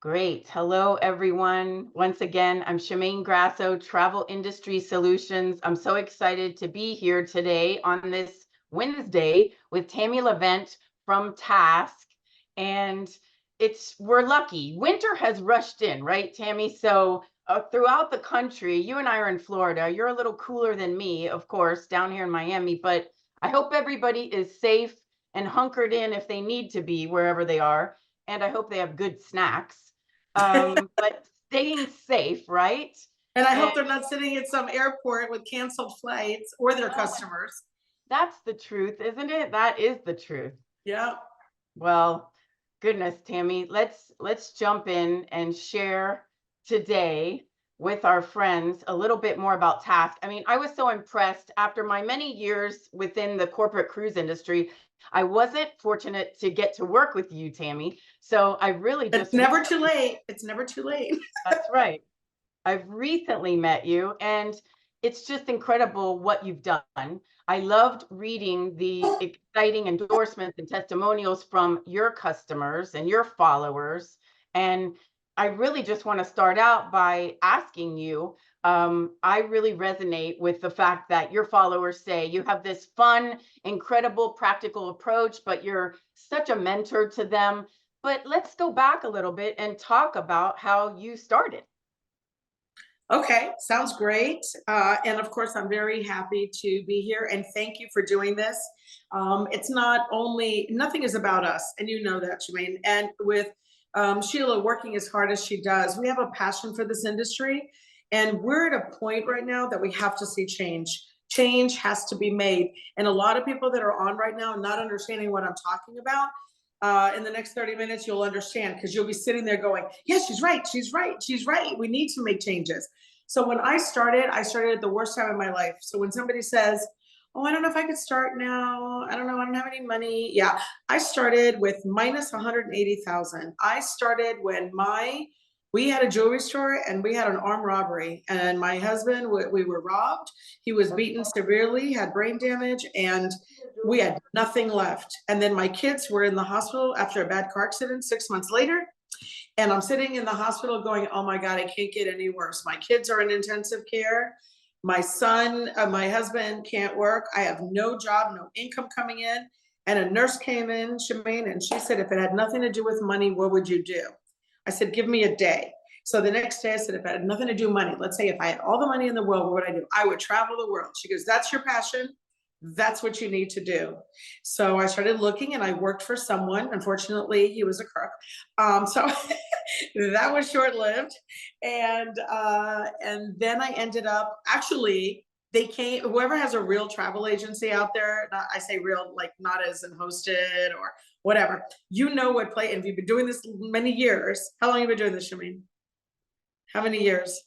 Great. Hello, everyone. Once again, I'm Shemain Grasso, Travel Industry Solutions. I'm so excited to be here today on this Wednesday with Tammy Levent from Task. And we're lucky. Winter has rushed in, right, Tammy? So throughout the country, you and I are in Florida. You're a little cooler than me, of course, down here in Miami, but I hope everybody is safe and hunkered in if they need to be wherever they are. And I hope they have good snacks. But staying safe, right? And I And hope they're not sitting at some airport with canceled flights or their oh, customers. that's the truth, isn't it? That is the truth. Yeah. Well, goodness, Tammy, let's jump in and share today with our friends a little bit more about Task. I mean, I was so impressed after my many years within the corporate cruise industry. I wasn't fortunate to get to work with you, Tammy. So I really It's just never too late. It's never too late. That's right. I've recently met you, and it's just incredible what you've done. I loved reading the exciting endorsements and testimonials from your customers and your followers. And I really just want to start out by asking you. I really resonate with the fact that your followers say you have this fun, incredible, practical approach, but you're such a mentor to them. But let's go back a little bit and talk about how you started. Okay, sounds great. And of course, I'm very happy to be here and thank you for doing this. It's not only, nothing is about us, and you know that, Shemaine. And with Sheila working as hard as she does, we have a passion for this industry. And we're at a point right now that we have to see change. Change has to be made. And a lot of people that are on right now, not understanding what I'm talking about, in the next 30 minutes, you'll understand because you'll be sitting there going, yes, she's right, she's right, she's right. We need to make changes. So when I started at the worst time of my life. So when somebody says, oh, I don't know if I could start now. I don't know. I don't have any money. Yeah. I started with minus 180,000. I started when we had a jewelry store and we had an armed robbery, and my husband, we were robbed. He was beaten severely, had brain damage, and we had nothing left. And then my kids were in the hospital after a bad car accident 6 months later. And I'm sitting in the hospital going, oh my God, I can't get any worse. My kids are in intensive care. My son, my husband can't work. I have no job, no income coming in. And a nurse came in, Shemaine, and she said, if it had nothing to do with money, what would you do? I said, give me a day. So the next day I said, if it had nothing to do with money, let's say if I had all the money in the world, what would I do? I would travel the world. She goes, that's your passion. That's what you need to do. So I started looking and I worked for someone. Unfortunately, he was a crook. So that was short-lived. And then I ended up actually, they came, whoever has a real travel agency out there, not, I say real, like not as in hosted or whatever, you know what play, and if you've been doing this many years, how long have you been doing this, Shemaine? How many years?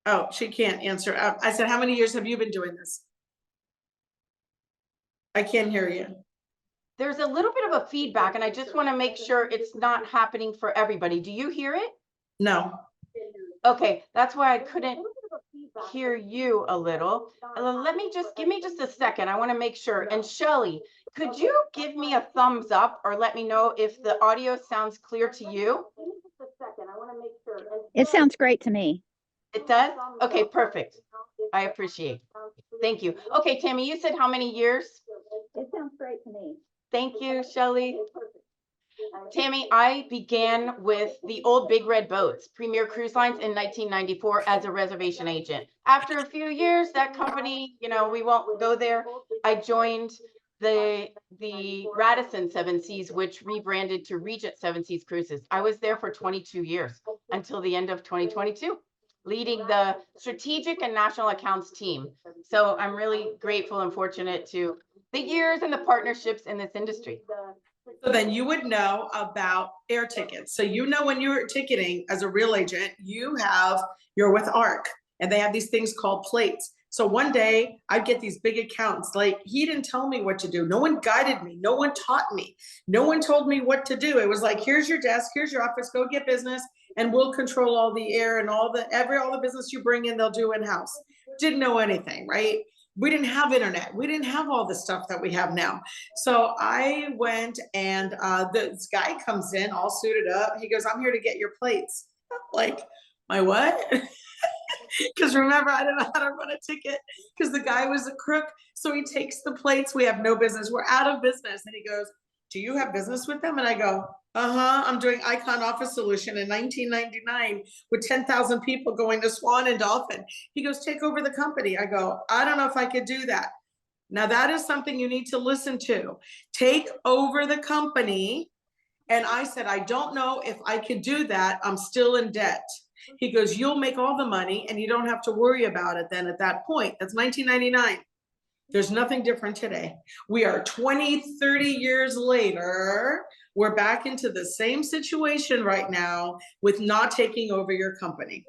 Oh, she can't answer. I said, how many years have you been doing this? I can't hear you. There's a little bit of a feedback, and I just want to make sure it's not happening for everybody. Do you hear it? No. Okay, that's why I couldn't hear you a little. Give me just a second. I want to make sure. And Shelly, could you give me a thumbs up or let me know if the audio sounds clear to you? It sounds great to me. It does? Okay, perfect. I appreciate. Thank you. Okay, Tammy, you said how many years? It sounds great to me. Thank you, Shelly. Tammy, I began with the old Big Red Boats, Premier Cruise Lines, in 1994 as a reservation agent. After a few years, that company, we won't go there. I joined the Radisson Seven Seas, which rebranded to Regent Seven Seas Cruises. I was there for 22 years until the end of 2022, leading the strategic and national accounts team. So I'm really grateful and fortunate to the years and the partnerships in this industry. So then you would know about air tickets. So when you're ticketing as a real agent, you're with ARC and they have these things called plates. So one day I'd get these big accounts. Like, he didn't tell me what to do. No one guided me. No one taught me. No one told me what to do. It was like, here's your desk, here's your office, go get business, and we'll control all the air and all the business you bring in, they'll do in-house. Didn't know anything, right? we didn't have internet. We didn't have all the stuff that we have now. So I went and this guy comes in all suited up. He goes, I'm here to get your plates. Like, my what? Because remember, I didn't know how to run a ticket because the guy was a crook. So he takes the plates. We have no business. We're out of business. And he goes, do you have business with them? And I go, I'm doing Icon Office Solution in 1999 with 10,000 people going to Swan and Dolphin. He goes, take over the company. I go, I don't know if I could do that. Now that is something you need to listen to. Take over the company. And I said, I don't know if I could do that. I'm still in debt. He goes, you'll make all the money and you don't have to worry about it then at that point. That's 1999. There's nothing different today. We are 20, 30 years later. We're back into the same situation right now with not taking over your company.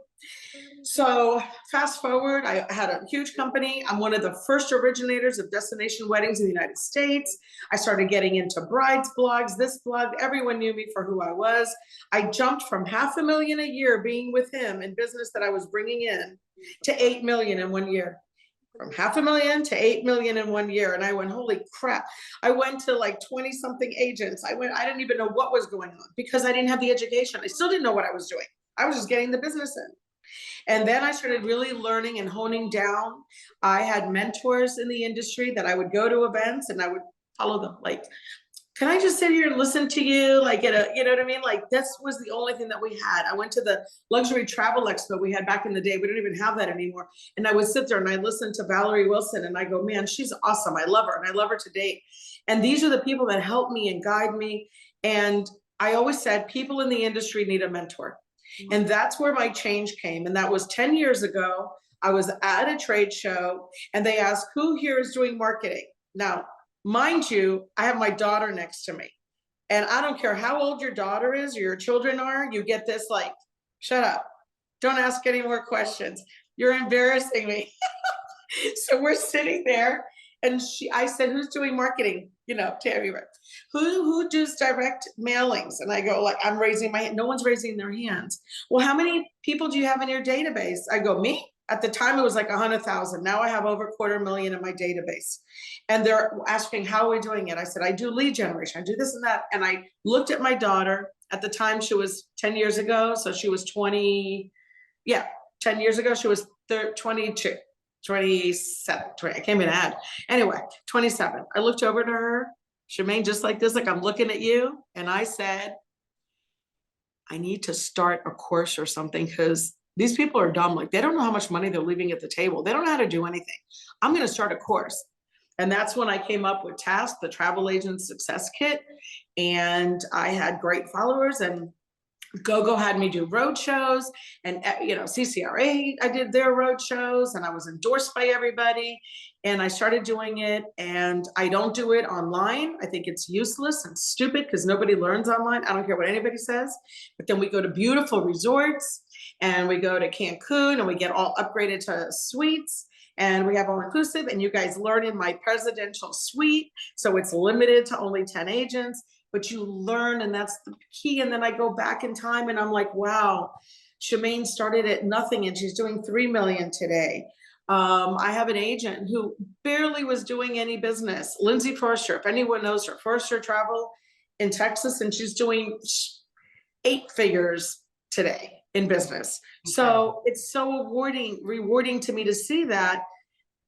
So fast forward, I had a huge company. I'm one of the first originators of destination weddings in the United States. I started getting into brides blogs, this blog, everyone knew me for who I was. I jumped from $500,000 a year being with him in business that I was bringing in to 8 million in 1 year. From $500,000 to 8 million in 1 year. And I went, holy crap. I went to like 20 something agents. I didn't even know what was going on because I didn't have the education. I still didn't know what I was doing. I was just getting the business in. And then I started really learning and honing down. I had mentors in the industry that I would go to events and I would follow them. Like, can I just sit here and listen to you? Like, you know what I mean? Like, this was the only thing that we had. I went to the luxury travel expo we had back in the day. We don't even have that anymore. And I would sit there and I listened to Valerie Wilson and I go, man, she's awesome. I love her and I love her to date. And these are the people that help me and guide me. And I always said, people in the industry need a mentor. And that's where my change came. And that was 10 years ago. I was at a trade show and they asked, who here is doing marketing? Now, mind you, I have my daughter next to me. And I don't care how old your daughter is or your children are, you get this like, shut up. Don't ask any more questions. You're embarrassing me. So we're sitting there and I said, who's doing marketing? You know, Tammy, who does direct mailings? And I go, like, I'm raising my hand. No one's raising their hands. Well, how many people do you have in your database? I go, me? At the time, it was like 100,000. Now I have over 250,000 in my database. And they're asking, how are we doing it? I said, I do lead generation. I do this and that. And I looked at my daughter. At the time, she was 10 years ago. So she was 20. Yeah, 10 years ago, she was 22. 27, 20, I can't even add. Anyway, 27. I looked over to her, Shemain, just like this, like I'm looking at you. And I said, I need to start a course or something because these people are dumb. Like they don't know how much money they're leaving at the table. They don't know how to do anything. I'm going to start a course. And that's when I came up with Task, the Travel Agent Success Kit. And I had great followers and GoGo had me do road shows and, CCRA, I did their road shows and I was endorsed by everybody and I started doing it and I don't do it online. I think it's useless and stupid because nobody learns online. I don't care what anybody says, but then we go to beautiful resorts and we go to Cancun and we get all upgraded to suites and we have all inclusive and you guys learn in my presidential suite. So it's limited to only 10 agents. But you learn and that's the key. And then I go back in time and I'm like, wow, Shemain started at nothing and she's doing 3 million today. I have an agent who barely was doing any business, Lindsay Forrester, if anyone knows her, Forrester Travel in Texas, and she's doing 8 figures today in business. Okay. So it's so rewarding to me to see that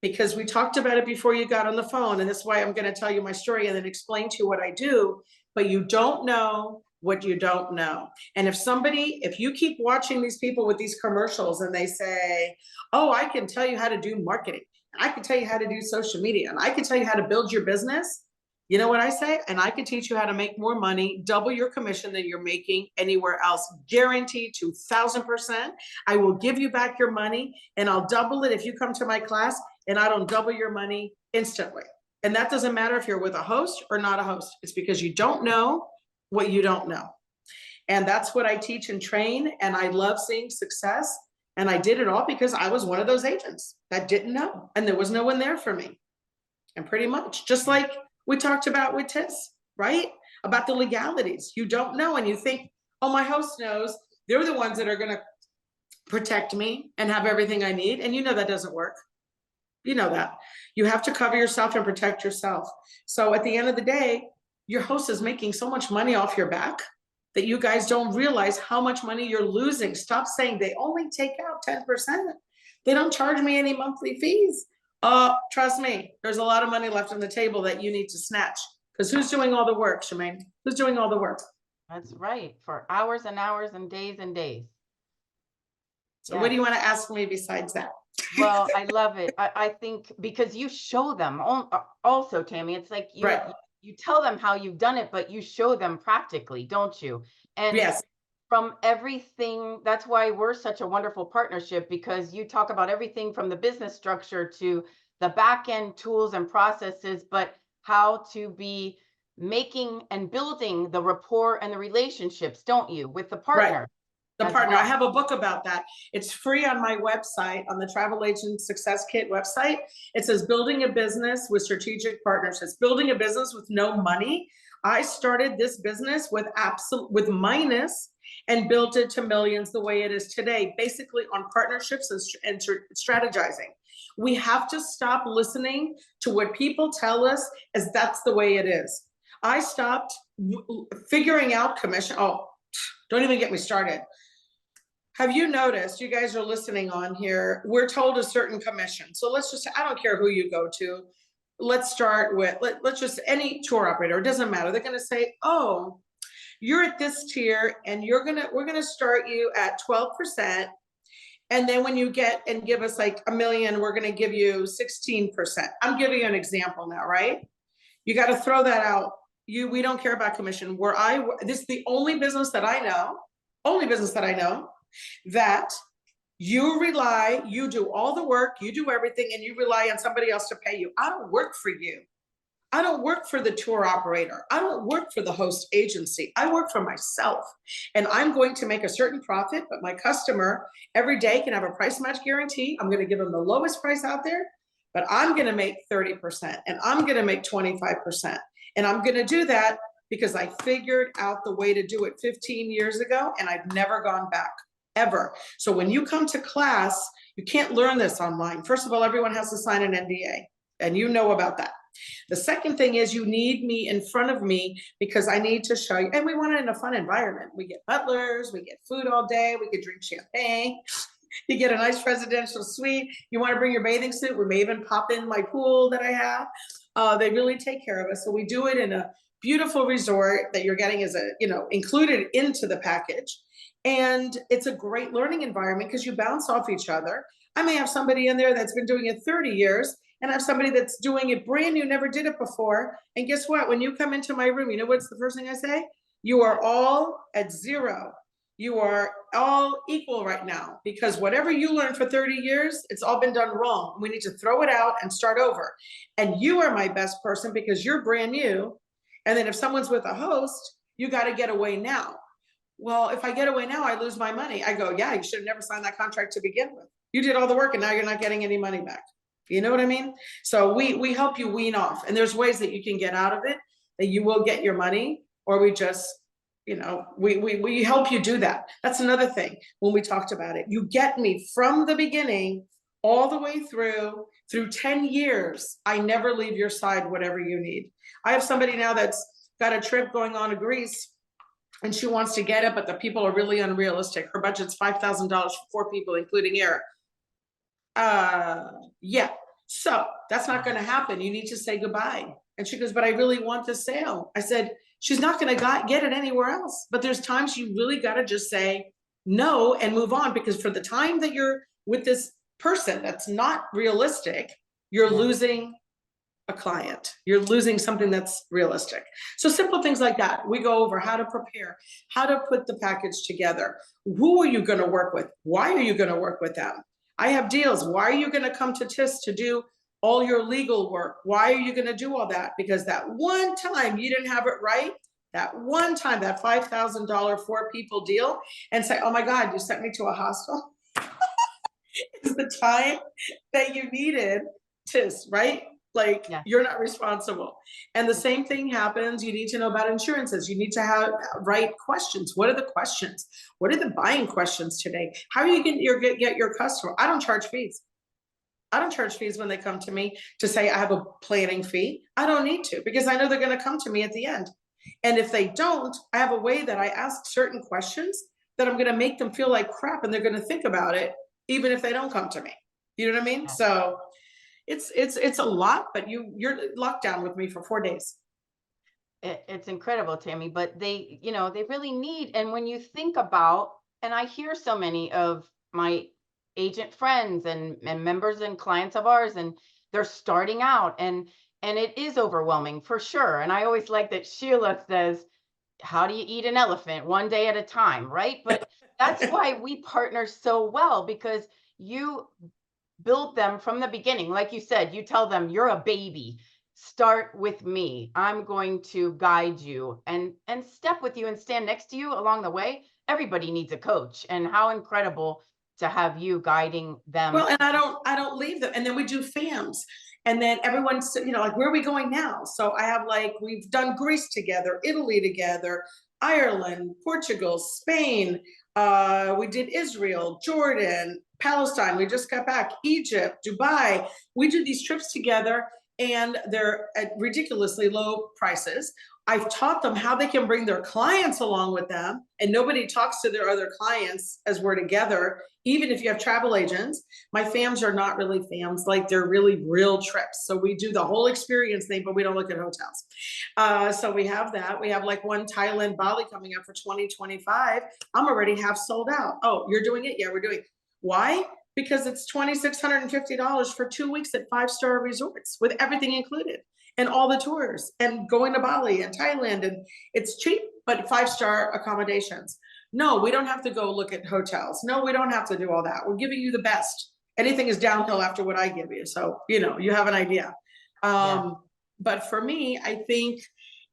because we talked about it before you got on the phone. And that's why I'm going to tell you my story and then explain to you what I do. But you don't know what you don't know. And if you keep watching these people with these commercials and they say, oh, I can tell you how to do marketing. I can tell you how to do social media. And I can tell you how to build your business. You know what I say? And I can teach you how to make more money, double your commission than you're making anywhere else. Guaranteed 2,000%. I will give you back your money and I'll double it if you come to my class and I don't double your money instantly. And that doesn't matter if you're with a host or not a host. It's because you don't know what you don't know. And that's what I teach and train. And I love seeing success. And I did it all because I was one of those agents that didn't know. And there was no one there for me. And pretty much just like we talked about with Tiss, right? About the legalities. You don't know. And you think, oh, my host knows. They're the ones that are going to protect me and have everything I need. And you know that doesn't work. You know that. You have to cover yourself and protect yourself. So at the end of the day, your host is making so much money off your back that you guys don't realize how much money you're losing. Stop saying they only take out 10%. They don't charge me any monthly fees. Trust me, there's a lot of money left on the table that you need to snatch. Because who's doing all the work, Shemain? Who's doing all the work? That's right. For hours and hours and days. So what do you want to ask me besides that? Well, I love it. I think because you show them also, Tammy, it's like Right. you tell them how you've done it, but you show them practically, don't you? And Yes. from everything, that's why we're such a wonderful partnership, because you talk about everything from the business structure to the back end tools and processes, but how to be making and building the rapport and the relationships, don't you, with the partner? The as partner. well. I have a book about that. It's free on my website, on the Travel Agent Success Kit website. It says building a business with strategic partners. It's building a business with no money. I started this business with minus and built it to millions the way it is today, basically on partnerships and strategizing. We have to stop listening to what people tell us as that's the way it is. I stopped figuring out commission. Oh, don't even get me started. Have you noticed, you guys are listening on here, we're told a certain commission. So let's just, I don't care who you go to. Let's start with, let's just, any tour operator, it doesn't matter. They're gonna say, oh, you're at this tier and we're gonna start you at 12%. And then when you get and give us like $1 million, we're gonna give you 16%. I'm giving you an example now, right? You gotta throw that out. We don't care about commission. This is the only business that I know, that you do all the work, you do everything, and you rely on somebody else to pay you. I don't work for you. I don't work for the tour operator. I don't work for the host agency. I work for myself. And I'm going to make a certain profit, but my customer every day can have a price match guarantee. I'm going to give them the lowest price out there, but I'm going to make 30% and I'm going to make 25%. And I'm going to do that because I figured out the way to do it 15 years ago, and I've never gone back. Ever. So when you come to class, you can't learn this online. First of all, everyone has to sign an NDA, and you know about that. The second thing is you need me in front of me because I need to show you, and we want it in a fun environment. We get butlers, we get food all day, we could drink champagne. You get a nice residential suite. You want to bring your bathing suit, we may even pop in my pool that I have. They really take care of us. So we do it in a beautiful resort that you're getting as included into the package. And it's a great learning environment because you bounce off each other. I may have somebody in there that's been doing it 30 years and I have somebody that's doing it brand new, never did it before. And guess what? When you come into my room, you know what's the first thing I say? You are all at zero. You are all equal right now because whatever you learned for 30 years, it's all been done wrong. We need to throw it out and start over. And you are my best person because you're brand new. And then if someone's with a host, you got to get away now. Well, if I get away now, I lose my money. I go, yeah, you should have never signed that contract to begin with. You did all the work and now you're not getting any money back. You know what I mean? So we help you wean off. And there's ways that you can get out of it, that you will get your money, or we just, we help you do that. That's another thing when we talked about it. You get me from the beginning all the way through 10 years. I never leave your side, whatever you need. I have somebody now that's got a trip going on to Greece and she wants to get it, but the people are really unrealistic. Her budget's $5,000 for 4 people, including air. Yeah, so that's not gonna happen. You need to say goodbye. And she goes, but I really want the sale. I said, she's not gonna get it anywhere else. But there's times you really gotta just say no and move on, because for the time that you're with this person that's not realistic, you're losing a client. You're losing something that's realistic. So simple things like that. We go over how to prepare, how to put the package together. Who are you going to work with? Why are you going to work with them? I have deals. Why are you going to come to TIS to do all your legal work? Why are you going to do all that? Because that one time you didn't have it right, that one time, that $5,000 4 people deal, and say, oh my God, you sent me to a hostel. It's the time that you needed TIS, right? Like, you're not responsible. And the same thing happens. You need to know about insurances. You need to have right questions. What are the questions? What are the buying questions today? How are you going to get your customer? I don't charge fees. I don't charge fees when they come to me to say I have a planning fee. I don't need to, because I know they're going to come to me at the end. And if they don't, I have a way that I ask certain questions that I'm going to make them feel like crap, and they're going to think about it, even if they don't come to me. You know what I mean? Yeah. So it's a lot, but you're locked down with me for 4 days. It's incredible, Tammy, but they, they really need, and when you think about, and I hear so many of my agent friends and members and clients of ours, and they're starting out, and it is overwhelming for sure. And I always like that Sheila says, how do you eat an elephant? One day at a time, right? But that's why we partner so well, because you build them from the beginning. Like you said, you tell them you're a baby. Start with me. I'm going to guide you and step with you and stand next to you along the way. Everybody needs a coach, and how incredible to have you guiding them. Well, and I don't leave them. And then we do FAMs. And then everyone's, like, where are we going now? So I have, like, we've done Greece together, Italy together, Ireland, Portugal, Spain. We did Israel, Jordan, Palestine. We just got back, Egypt, Dubai. We do these trips together, and they're at ridiculously low prices. I've taught them how they can bring their clients along with them, and nobody talks to their other clients as we're together, even if you have travel agents. My FAMs are not really FAMs, like they're really real trips. So we do the whole experience thing, but we don't look at hotels. So we have that. We have like one Thailand, Bali coming up for 2025. I'm already half sold out. Oh, you're doing it? Yeah, we're doing it. Why? Because it's $2,650 for 2 weeks at 5-star resorts with everything included, and all the tours, and going to Bali and Thailand, and it's cheap, but 5-star accommodations. No, we don't have to go look at hotels. No, we don't have to do all that. We're giving you the best. Anything is downhill after what I give you. So, you have an idea. But for me, I think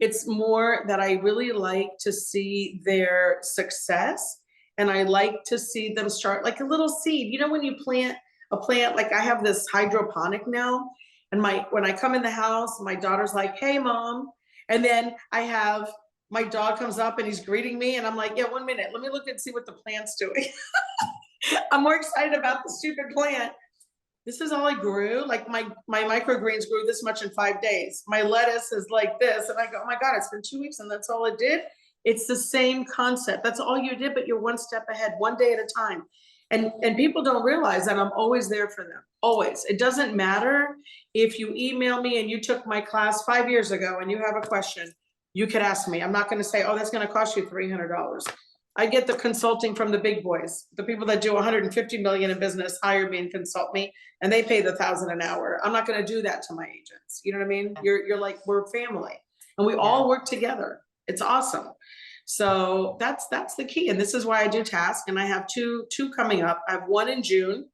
it's more that I really like to see their success. And I like to see them start like a little seed. When you plant a plant, like I have this hydroponic now, and when I come in the house, my daughter's like, hey, Mom. And then I have my dog comes up and he's greeting me, and I'm like, yeah, 1 minute. Let me look and see what the plant's doing. I'm more excited about the stupid plant. This is all I grew. Like my microgreens grew this much in 5 days. My lettuce is like this. And I go, oh my God, it's been 2 weeks and that's all it did. It's the same concept. That's all you did, but you're one step ahead, one day at a time. And people don't realize that I'm always there for them. Always. It doesn't matter if you email me and you took my class 5 years ago and you have a question, you could ask me. I'm not going to say, oh, that's going to cost you $300. I get the consulting from the big boys. The people that do 150 million in business hire me and consult me, and they pay the $1,000 an hour. I'm not going to do that to my agents. You know what I mean? You're like, we're family, and we all work together. It's awesome. So that's the key. And this is why I do task. And I have two coming up. I have one in June,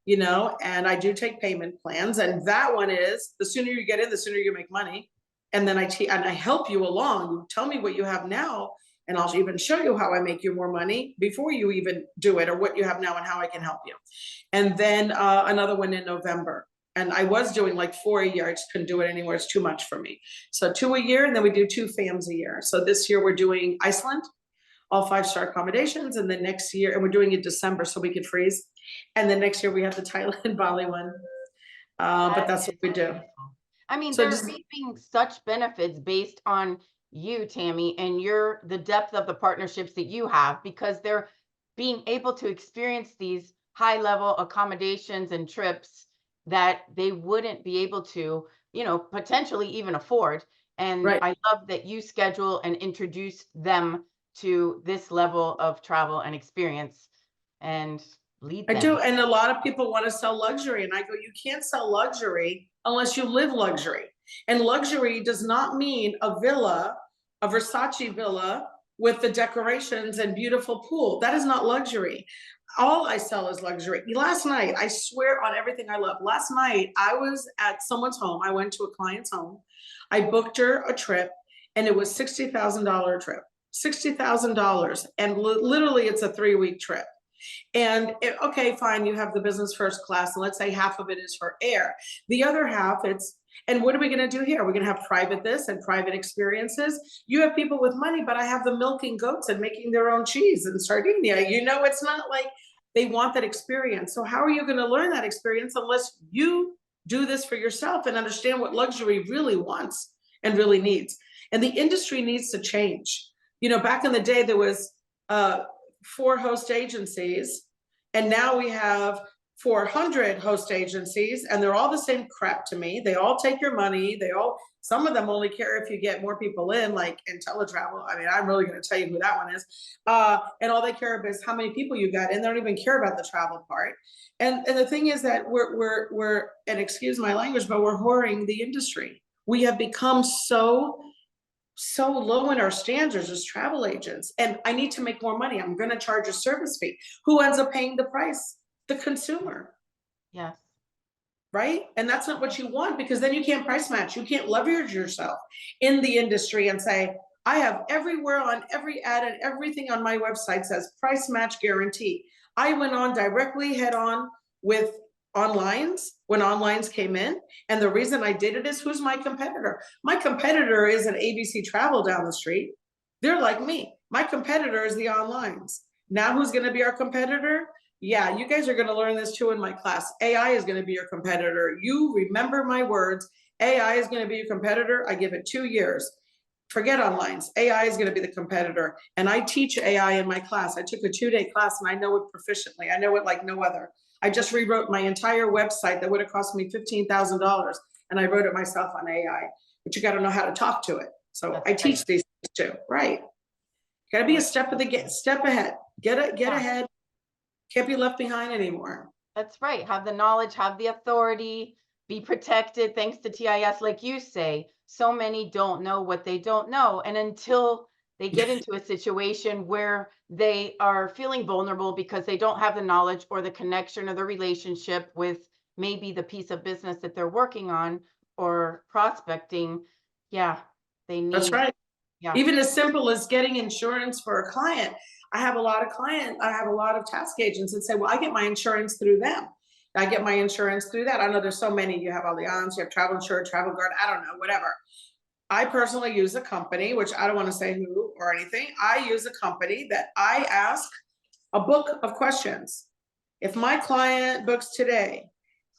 and I do take payment plans. And that one is, the sooner you get in, the sooner you make money. And then I help you along. You tell me what you have now, and I'll even show you how I make you more money before you even do it, or what you have now and how I can help you. And then another one in November. And I was doing like 4 a year. I just couldn't do it anymore. It's too much for me. So 2 a year, and then we do 2 FAMs a year. So this year we're doing Iceland, all 5-star accommodations. And then next year, and we're doing it December so we could freeze. And then next year we have the Thailand, Bali one. But that's what we do. I mean, So they're reaping such benefits based on you, Tammy, and the depth of the partnerships that you have, because they're being able to experience these high-level accommodations and trips that they wouldn't be able to, potentially even afford. And Right. I love that you schedule and introduce them to this level of travel and experience and lead them. I do. And a lot of people want to sell luxury. And I go, you can't sell luxury unless you live luxury. And luxury does not mean a villa, a Versace villa with the decorations and beautiful pool. That is not luxury. All I sell is luxury. Last night, I swear on everything I love. Last night, I was at someone's home. I went to a client's home. I booked her a trip, and it was $60,000 trip. $60,000. And literally, it's a 3-week trip. And okay, fine, you have the business first class, and let's say half of it is for air. The other half, and what are we going to do here? We're going to have private this and private experiences. You have people with money, but I have them milking goats and making their own cheese in Sardinia. It's not like They want that experience. So how are you going to learn that experience unless you do this for yourself and understand what luxury really wants and really needs? And the industry needs to change. You know, back in the day, there was 4 host agencies, and now we have 400 host agencies, and they're all the same crap to me. They all take your money. Some of them only care if you get more people in, like IntelliTravel. I mean, I'm really going to tell you who that one is. And all they care about is how many people you got, and they don't even care about the travel part. And the thing is that we're, and excuse my language, but we're whoring the industry. We have become so low in our standards as travel agents, and I need to make more money. I'm going to charge a service fee. Who ends up paying the price? The consumer. Yes. Right? And that's not what you want, because then you can't price match. You can't leverage yourself in the industry and say, I have everywhere on every ad and everything on my website says price match guarantee. I went on directly head on with onlines when onlines came in. And the reason I did it is, who's my competitor? My competitor is an ABC Travel down the street. They're like me. My competitor is the onlines. Now who's going to be our competitor? Yeah, you guys are going to learn this too in my class. AI is going to be your competitor. You remember my words. AI is going to be your competitor. I give it 2 years. Forget onlines. AI is going to be the competitor. And I teach AI in my class. I took a 2-day class and I know it proficiently. I know it like no other. I just rewrote my entire website that would have cost me $15,000. And I wrote it myself on AI. But you got to know how to talk to it. So I teach these things too. Right. Got to be a step ahead. Get ahead. Can't be left behind anymore. That's right. Have the knowledge, have the authority, be protected thanks to TIS. Like you say, so many don't know what they don't know. And until they get into a situation where they are feeling vulnerable because they don't have the knowledge or the connection or the relationship with maybe the piece of business that they're working on or prospecting, yeah, they need. That's right. Yeah. Even as simple as getting insurance for a client. I have a lot of task agents that say, well, I get my insurance through them. I get my insurance through that. I know there's so many. You have Allianz, you have Travel Insured, Travel Guard, I don't know, whatever. I personally use a company, which I don't want to say who or anything. I use a company that I ask a book of questions. If my client books today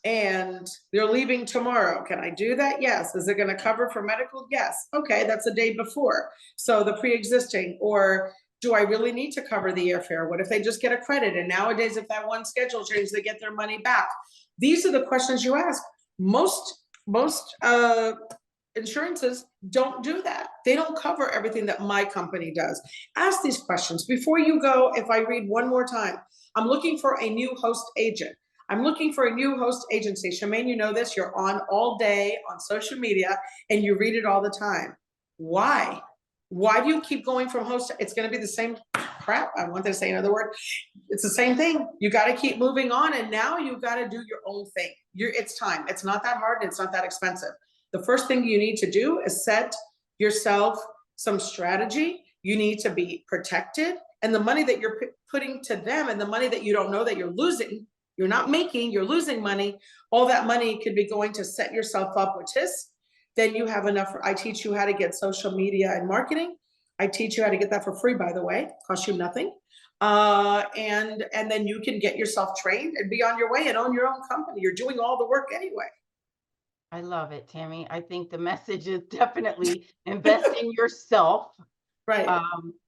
and they're leaving tomorrow, can I do that? Yes. Is it going to cover for medical? Yes. Okay, that's a day before. So the pre-existing, or do I really need to cover the airfare? What if they just get a credit? And nowadays, if that one schedule changes, they get their money back. These are the questions you ask. Most insurances don't do that. They don't cover everything that my company does. Ask these questions before you go. If I read one more time, I'm looking for a new host agent. I'm looking for a new host agency. Shemain, you know this, you're on all day on social media and you read it all the time. Why? Why do you keep going from host? It's going to be the same crap. I want to say another word. It's the same thing. You got to keep moving on. And now you got to do your own thing. It's time. It's not that hard. And it's not that expensive. The first thing you need to do is set yourself some strategy. You need to be protected. And the money that you're putting to them and the money that you don't know that you're losing, you're not making, you're losing money. All that money could be going to set yourself up with this. Then you have enough. I teach you how to get social media and marketing. I teach you how to get that for free, by the way, costs you nothing. And then you can get yourself trained and be on your way and own your own company. You're doing all the work anyway. I love it, Tammy. I think the message is definitely invest in yourself. Right.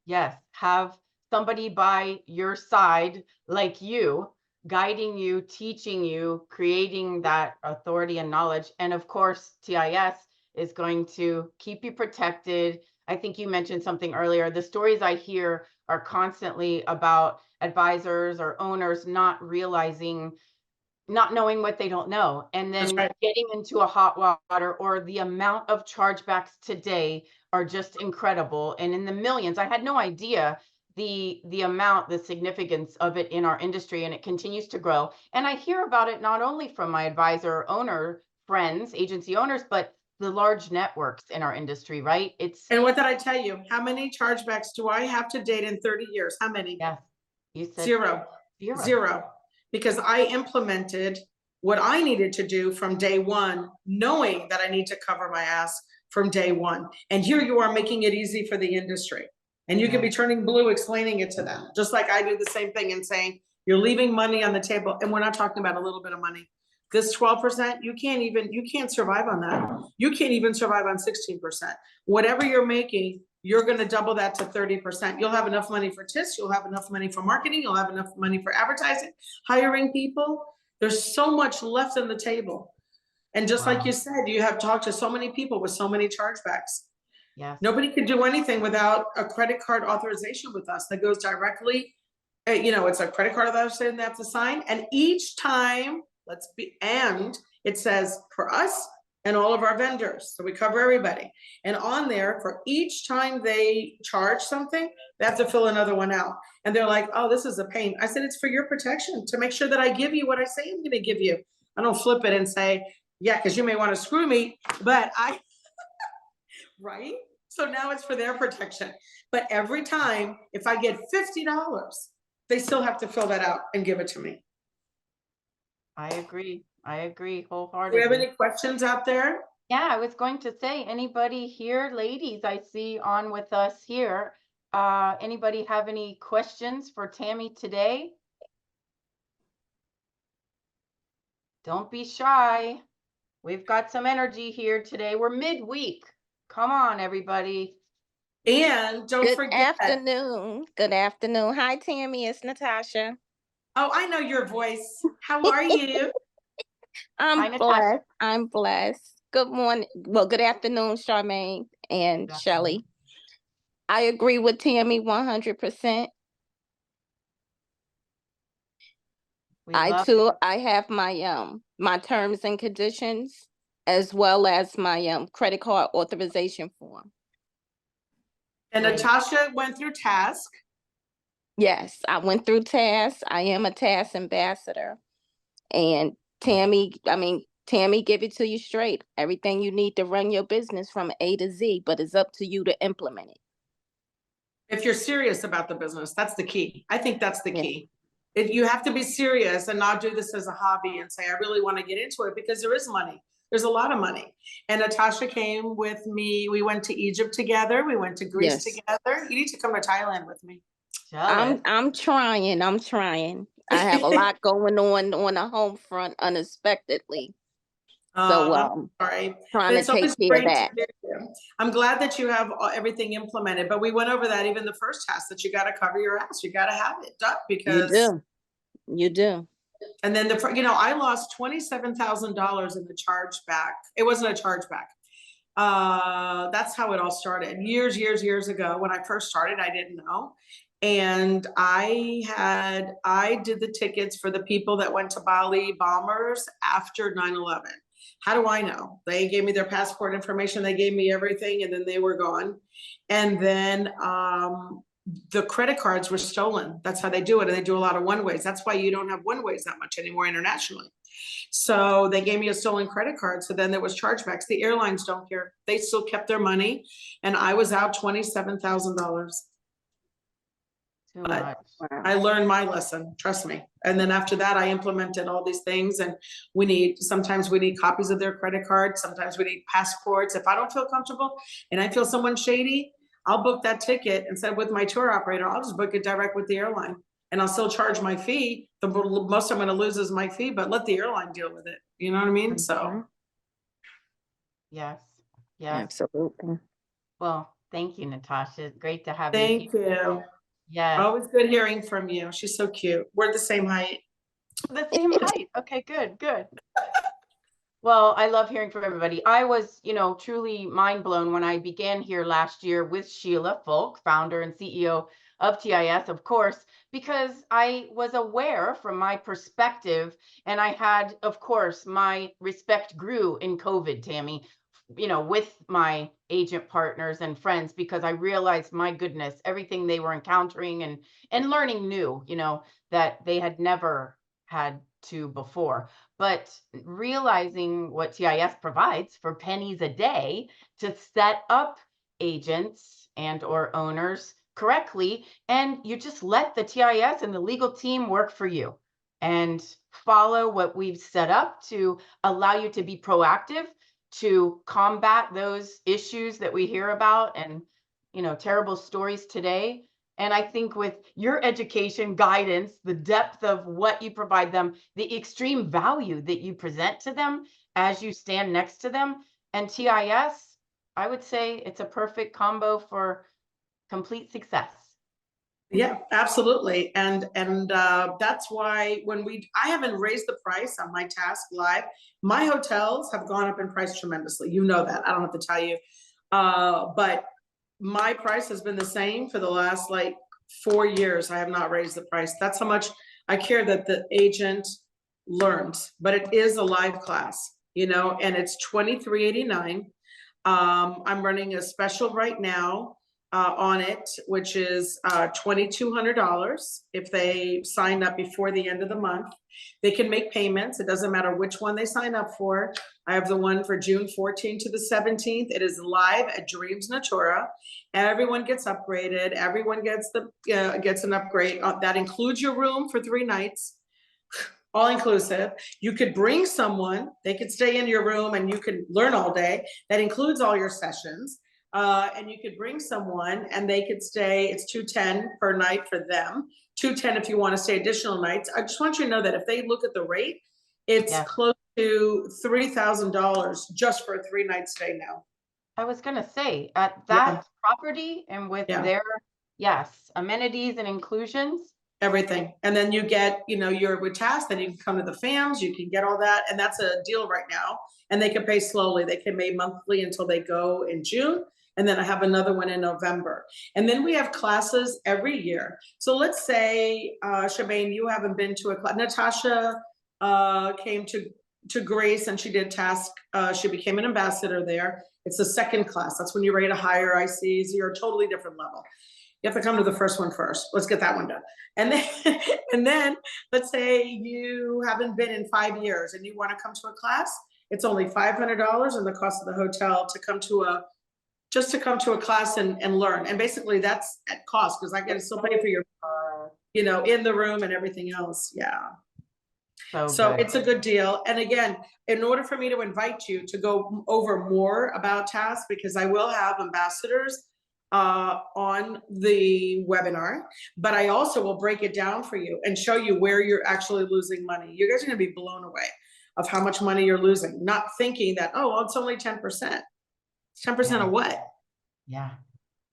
Yes, have somebody by your side like you, guiding you, teaching you, creating that authority and knowledge. And of course, TIS is going to keep you protected. I think you mentioned something earlier. The stories I hear are constantly about advisors or owners not realizing, not knowing what they don't know, and then getting into a hot water, or the amount of chargebacks today are just incredible and in the millions. I had no idea the amount, the significance of it in our industry, and it continues to grow. And I hear about it not only from my advisor owner friends, agency owners, but the large networks in our industry, right? And what did I tell you? How many chargebacks do I have to date in 30 years? How many? Yes, you said zero. Because I implemented what I needed to do from day one, knowing that I need to cover my ass from day one. And here you are making it easy for the industry. And you can be turning blue explaining it to them, just like I do the same thing and saying, You're leaving money on the table, and we're not talking about a little bit of money. This 12%, you can't survive on that. You can't even survive on 16%. Whatever you're making, you're gonna double that to 30%. You'll have enough money for TIS, you'll have enough money for marketing, you'll have enough money for advertising, hiring people. There's so much left on the table. And just like you said, you have talked to so many people with so many chargebacks. Yes. Nobody can do anything without a credit card authorization with us that goes directly, it's a credit card authorization they have to sign. And each time, and it says for us and all of our vendors. So we cover everybody. And on there, for each time they charge something, they have to fill another one out. And they're like, oh, this is a pain. I said, it's for your protection, to make sure that I give you what I say I'm gonna give you. I don't flip it and say, yeah, because you may want to screw me, but right? So now it's for their protection. But every time, if I get $50, they still have to fill that out and give it to me. I agree Do we wholeheartedly. have any questions out there? Yeah, I was going to say, anybody here, ladies, I see on with us here. Anybody have any questions for Tammy today? Don't be shy. We've got some energy here today. We're midweek. Come on, everybody. And don't Good forget. afternoon. Good afternoon. Hi, Tammy. It's Natasha. Oh, I know your voice. How are you? I'm Hi, Natasha. blessed. I'm blessed. Good morning. Well, good afternoon, Charmaine and Good Shelley. I agree with Tammy 100%. I have my terms and conditions as well as my credit card authorization form. And Great. Natasha went through task. Yes, I went through TAS. I am a TAS ambassador. And Tammy give it to you straight. Everything you need to run your business from A to Z, but it's up to you to implement it. If you're serious about the business, that's the key. I think that's the Yeah. key. You have to be serious and not do this as a hobby and say, I really want to get into it, because there is money. There's a lot of money. And Natasha came with me. We went to Egypt together. We went to Greece together. You need to come to Thailand with me. I'm trying. I have a lot going on the home front unexpectedly. So sorry. trying to take care of that. I'm glad that you have everything implemented, but we went over that even the first task, that you got to cover your ass. You got to have it done, because you do. And then I lost $27,000 in the chargeback. It wasn't a chargeback. That's how it all started. Years ago, when I first started, I didn't know. And I did the tickets for the people that went to Bali bombers after 9/11. How do I know? They gave me their passport information. They gave me everything, and then they were gone. And then the credit cards were stolen. That's how they do it. And they do a lot of one-ways. That's why you don't have one-ways that much anymore internationally. So they gave me a stolen credit card. So then there was chargebacks. The airlines don't care. They still kept their money. And I was out $27,000. But I learned my lesson, trust me. And then after that, I implemented all these things. And sometimes we need copies of their credit card. Sometimes we need passports. If I don't feel comfortable and I feel someone shady, I'll book that ticket instead of with my tour operator. I'll just book it direct with the airline, and I'll still charge my fee. The most I'm going to lose is my fee, but let the airline deal with it. You know what I mean? So. Yes. Absolutely. Well, thank you, Natasha. It's great to have you. Thank you. Yes. Always good hearing from you. She's so cute. We're the same height. The same height. Okay, good. Well, I love hearing from everybody. I was, truly mind blown when I began here last year with Sheila Folk, founder and CEO of TIS, of course, because I was aware from my perspective, and I had, of course, my respect grew in COVID, Tammy, with my agent partners and friends, because I realized, my goodness, everything they were encountering and learning new, that they had never had to before. But realizing what TIS provides for pennies a day to set up agents and or owners correctly, and you just let the TIS and the legal team work for you and follow what we've set up to allow you to be proactive, to combat those issues that we hear about and terrible stories today, And I think with your education, guidance, the depth of what you provide them, the extreme value that you present to them as you stand next to them, and TIS, I would say it's a perfect combo for complete success. Yeah, absolutely. And that's why I haven't raised the price on my task live. My hotels have gone up in price tremendously. You know that. I don't have to tell you. But my price has been the same for the last like 4 years. I have not raised the price. That's how much I care that the agent learns. But it is a live class, you know, and it's $23.89. I'm running a special right now on it, which is $2,200 if they sign up before the end of the month. They can make payments. It doesn't matter which one they sign up for. I have the one for June 14th to the 17th. It is live at Dreams Natura. Everyone gets upgraded. Everyone gets an upgrade. That includes your room for 3 nights. All inclusive. You could bring someone, they could stay in your room and you could learn all day. That includes all your sessions. And you could bring someone and they could stay, it's $210 per night for them. $210 if you want to stay additional nights. I just want you to know that if they look at the rate, it's close to $3,000 just for a 3-night stay now. I was gonna say, at that property and with their, amenities and inclusions. Everything. And then you get, you know, you're with TAS, then you can come to the FAMs, you can get all that. And that's a deal right now. And they can pay slowly. They can pay monthly until they go in June. And then I have another one in November. And then we have classes every year. So let's say, Shemain, you haven't been to a class. Natasha came to Grace and she did task. She became an ambassador there. It's the second class. That's when you're ready to hire ICs. You're a totally different level. You have to come to the first one first. Let's get that one done. And then, and then let's say you haven't been in 5 years and you want to come to a class. It's only $500 and the cost of the hotel to come to a class and learn. And basically that's at cost because I got to still pay for your, you know, in the room and everything else. Yeah. So it's a good deal. And again, in order for me to invite you to go over more about TASK, because I will have ambassadors on the webinar, but I also will break it down for you and show you where you're actually losing money. You guys are going to be blown away of how much money you're losing, not thinking that, oh, well, it's only 10%. 10% of what? Yeah.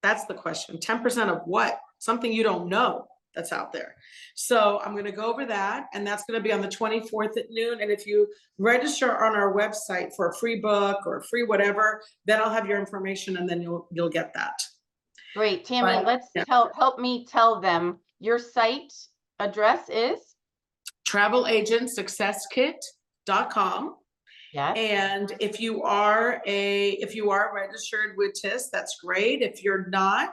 That's the question. 10% of what? Something you don't know that's out there. So I'm going to go over that, and that's going to be on the 24th at noon. And if you register on our website for a free book or a free whatever, then I'll have your information and then you'll get that. Great. Tammy, help me tell them your site address is travelagentsuccesskit.com. Yes. And if you are registered with TIS, that's great. If you're not,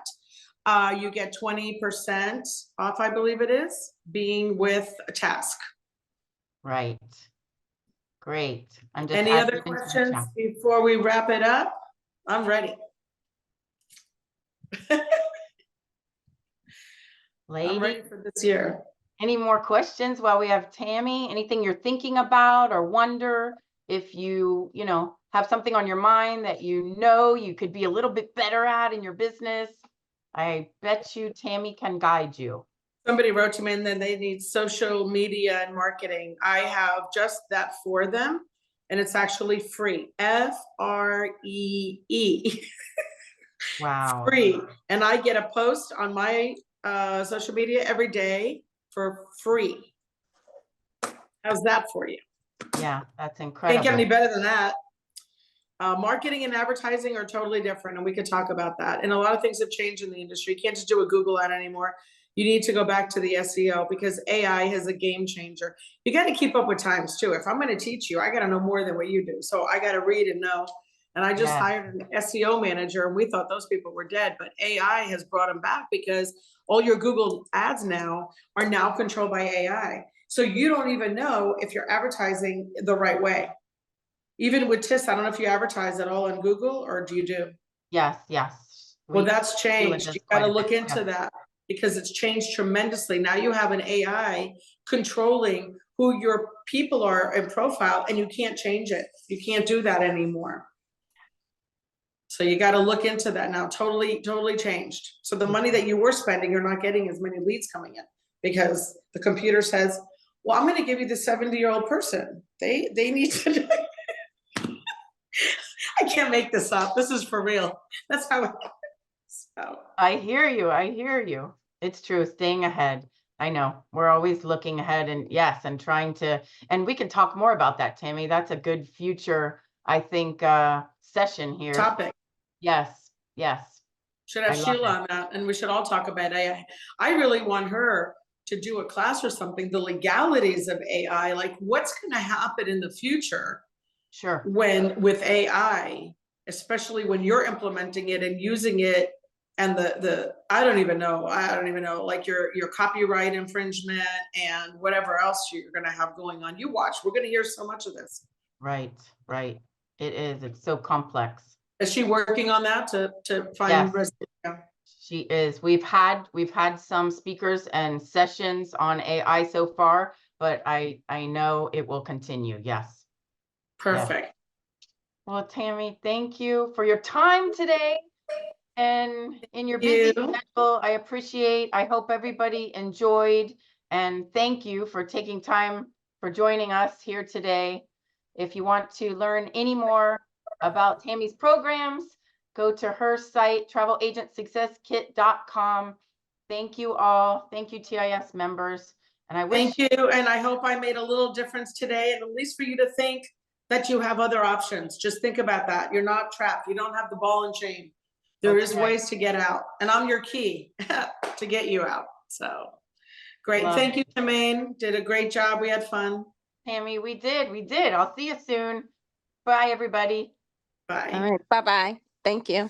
you get 20% off, I believe it is, being with a task. Right. Great. I'm just Any other questions before we wrap it up? I'm ready. Lady, I'm ready for this year. Any more questions while we have Tammy? Anything you're thinking about or wonder if you have something on your mind that you could be a little bit better at in your business? I bet you Tammy can guide you. Somebody wrote to me and then they need social media and marketing. I have just that for them, and it's actually free. Free. Wow. Free. And I get a post on my social media every day for free. How's that for you? Yeah, that's incredible. Can't get any better than that. Marketing and advertising are totally different, and we could talk about that. And a lot of things have changed in the industry. You can't just do a Google ad anymore. You need to go back to the SEO because AI is a game changer. You got to keep up with times too. If I'm going to teach you, I got to know more than what you do. So I got to read and know. And I just hired an SEO manager, and we thought those people were dead, but AI has brought them back because all your Google ads now are now controlled by AI. So you don't even know if you're advertising the right way. Even with TIS, I don't know if you advertise at all on Google, or do you do? Yes. Well, that's changed. You got to look into that because it's changed tremendously. Now you have an AI controlling who your people are in profile, and you can't change it. You can't do that anymore. So you got to look into that now. Totally changed. So the money that you were spending, you're not getting as many leads coming in because the computer says, well, I'm going to give you the 70-year-old person. They need to. I can't make this up. This is for real. That's how it is. So. I hear you. I hear you. It's true. Staying ahead. I know we're always looking ahead, and yes, and trying to, and we can talk more about that, Tammy. That's a good future, I think, session here. Topic. Yes. Yes. Should have I love Sheila it. on that, and we should all talk about AI. I really want her to do a class or something, the legalities of AI, like what's going to happen in the future. Sure. When with AI, especially when you're implementing it and using it, and the I don't even know, like your copyright infringement and whatever else you're going to have going on. You watch, we're going to hear so much of this. Right. Right. It is. It's so complex. Is she working on that to find? Yes. She is. We've had some speakers and sessions on AI so far, but I know it will continue. Yes. Perfect. Yes. Well, Tammy, thank you for your time today and in your busy schedule. I appreciate. I hope everybody enjoyed, and thank you for taking time for joining us here today. If you want to learn any more about Tammy's programs, go to her site, travelagentsuccesskit.com. Thank you all. Thank you, TIS members. And I wish. Thank you. And I hope I made a little difference today, and at least for you to think that you have other options. Just think about that. You're not trapped. You don't have the ball and chain. There is ways to get out. And I'm your key to get you out. So great. Thank you, Shemain. Did a great job. We had fun. Tammy, we did. I'll see you soon. Bye, everybody. Bye. All right. Bye-bye. Thank you.